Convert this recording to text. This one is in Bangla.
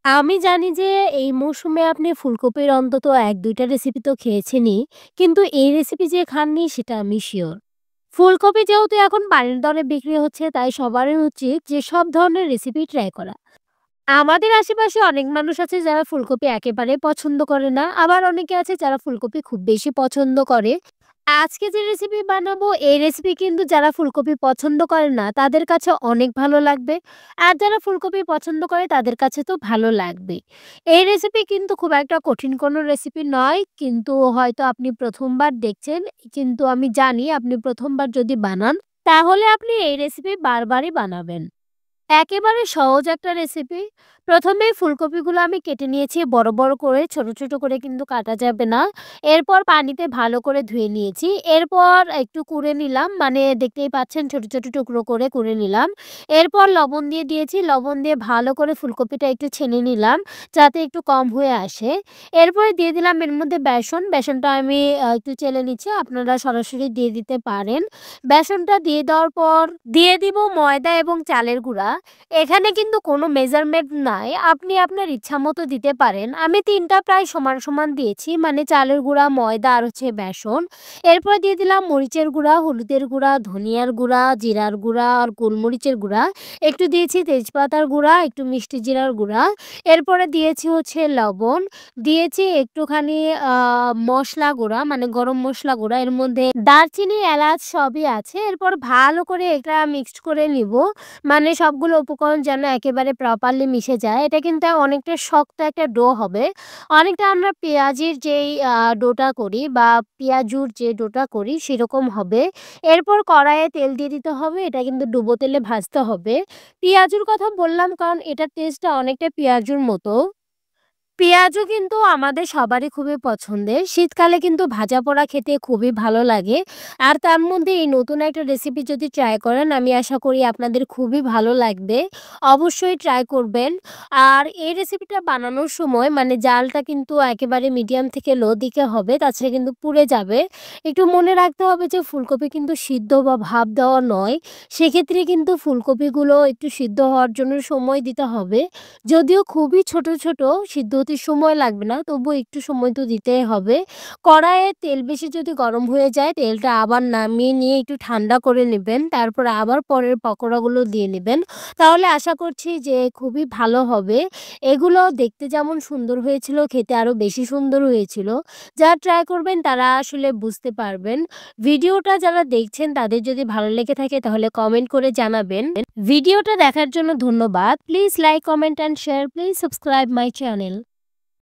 আমি জানি যে এই মৌসুমে আপনি ফুলকপির অন্তত ১-২ টা রেসিপি তো খেয়েছেনই। কিন্তু এই রেসিপি যে খাননি সেটা আমি সিওর। ফুলকপি যেহেতু এখন পানির দরে বিক্রি হচ্ছে তাই সবারই উচিত যে সব ধরনের রেসিপি ট্রাই করা। আমাদের আশেপাশে অনেক মানুষ আছে যারা ফুলকপি একেবারেই পছন্দ করে না। আবার অনেকে আছে যারা ফুলকপি খুব বেশি পছন্দ করে। আজকে যে রেসিপি বানাবো এই রেসিপি কিন্তু যারা ফুলকপি পছন্দ করে না তাদের কাছে অনেক ভালো লাগবে। আর যারা ফুলকপি পছন্দ করে তাদের কাছে তো ভালো লাগবেই। এই রেসিপি কিন্তু খুব একটা কঠিন কোনো রেসিপি নয়। কিন্তু হয়তো আপনি ১ম বার দেখছেন। কিন্তু আমি জানি আপনি ১ম বার যদি বানান তাহলে আপনি এই রেসিপি বারবারই বানাবেন। একেবারে সহজ একটা রেসিপি। ১ম এই ফুলকপিগুলো আমি কেটে নিয়েছি বড়, বড় করে, ছোট, ছোট করে কিন্তু কাটা যাবে না। এরপর পানিতে ভালো করে ধুয়ে নিয়েছি। এরপর একটু কুড়ে নিলাম, মানে দেখতেই পাচ্ছেন ছোট, ছোট টুকরো করে কুড়ে নিলাম। এরপর লবণ দিয়ে দিয়েছি। লবণ দিয়ে ভালো করে ফুলকপিটা একটু ছেনে নিলাম, যাতে একটু কম হয়ে আসে। এরপরে দিয়ে দিলাম এর মধ্যে বেসন। বেসনটা আমি একটু চেলে নিচ্ছি। আপনারা সরাসরি দিয়ে দিতে পারেন। বেসনটা দিয়ে দেওয়ার পর দিয়ে দিব ময়দা এবং চালের গুঁড়া। এখানে কিন্তু কোনো মেজারমেন্ট নাই। আপনি আপনার ইচ্ছামতো দিতে পারেন। আমি ৩ টা প্রায় সমান, সমান দিয়েছি। মানে চালের গুঁড়া, ময়দা আর হচ্ছে বেসন। এরপর দিয়ে দিলাম মরিচের গুঁড়া, হলুদের গুঁড়া, ধনিয়ার গুঁড়া, জিরার গুঁড়া আর গোলমরিচের গুঁড়া। একটু দিয়েছি তেজপাতার গুঁড়া, একটু মিষ্টি জিরার গুঁড়া। এরপরে দিয়েছি হচ্ছে লবণ, দিয়েছি একটুখানি আ মসলা গুঁড়া, মানে গরম মসলা গুঁড়া। এর মধ্যে দারচিনি, এলাচ সবই আছে। এরপর ভালো করে এটা মিক্সড করে নিব। মানে সবগুলো উপকরণ যেন একেবারে প্রপারলি মিশে যায়। এটা কিন্তু অনেকটা শক্ত একটা ডো হবে। অনেকটা আমরা পেঁয়াজির যেই ডোটা করি বা পেঁয়াজুর যে ডোটা করি সেরকম হবে। এরপর কড়াইয়ে তেল দিয়ে দিতে হবে। এটা কিন্তু ডুবো তেলে ভাজতে হবে। পেঁয়াজুর কথা বললাম কারণ এটার টেস্টটা অনেকটা পেঁয়াজুর মতো। পেঁয়াজও কিন্তু আমাদের সবারই খুবই পছন্দের। শীতকালে কিন্তু ভাজা পোড়া খেতে খুবই ভালো লাগে। আর তার মধ্যে এই নতুন একটা রেসিপি যদি ট্রাই করেন আমি আশা করি আপনাদের খুবই ভালো লাগবে। অবশ্যই ট্রাই করবেন। আর এই রেসিপিটা বানানোর সময় মানে জালটা কিন্তু একেবারে মিডিয়াম থেকে লো দিকে হবে, তাছাড়া কিন্তু পুড়ে যাবে। একটু মনে রাখতে হবে যে ফুলকপি কিন্তু সিদ্ধ বা ভাপ দেওয়া নয়। সেক্ষেত্রে কিন্তু ফুলকপিগুলো একটু সিদ্ধ হওয়ার জন্য সময় দিতে হবে। যদিও খুবই ছোট, ছোট সিদ্ধ হতে সময় লাগবে না, তবুও একটু সময় তো দিতেই হবে। কড়াইয়ে তেল বেশি যদি গরম হয়ে যায়, তেলটা আবার নামিয়ে নিয়ে একটু ঠান্ডা করে নিবেন। তারপরে আবার পরের পকোড়াগুলো দিয়ে নিবেন। তাহলে আশা করছি যে খুবই ভালো হবে। এগুলো দেখতে যেমন সুন্দর হয়েছিল, খেতে আরো বেশি সুন্দর হয়েছিল। যারা ট্রাই করবেন তারা আসলে বুঝতে পারবেন। ভিডিওটা যারা দেখছেন তাদের যদি ভালো লেগে থাকে তাহলে কমেন্ট করে জানাবেন। ভিডিওটা দেখার জন্য ধন্যবাদ। Please like, comment and share. Please subscribe my channel.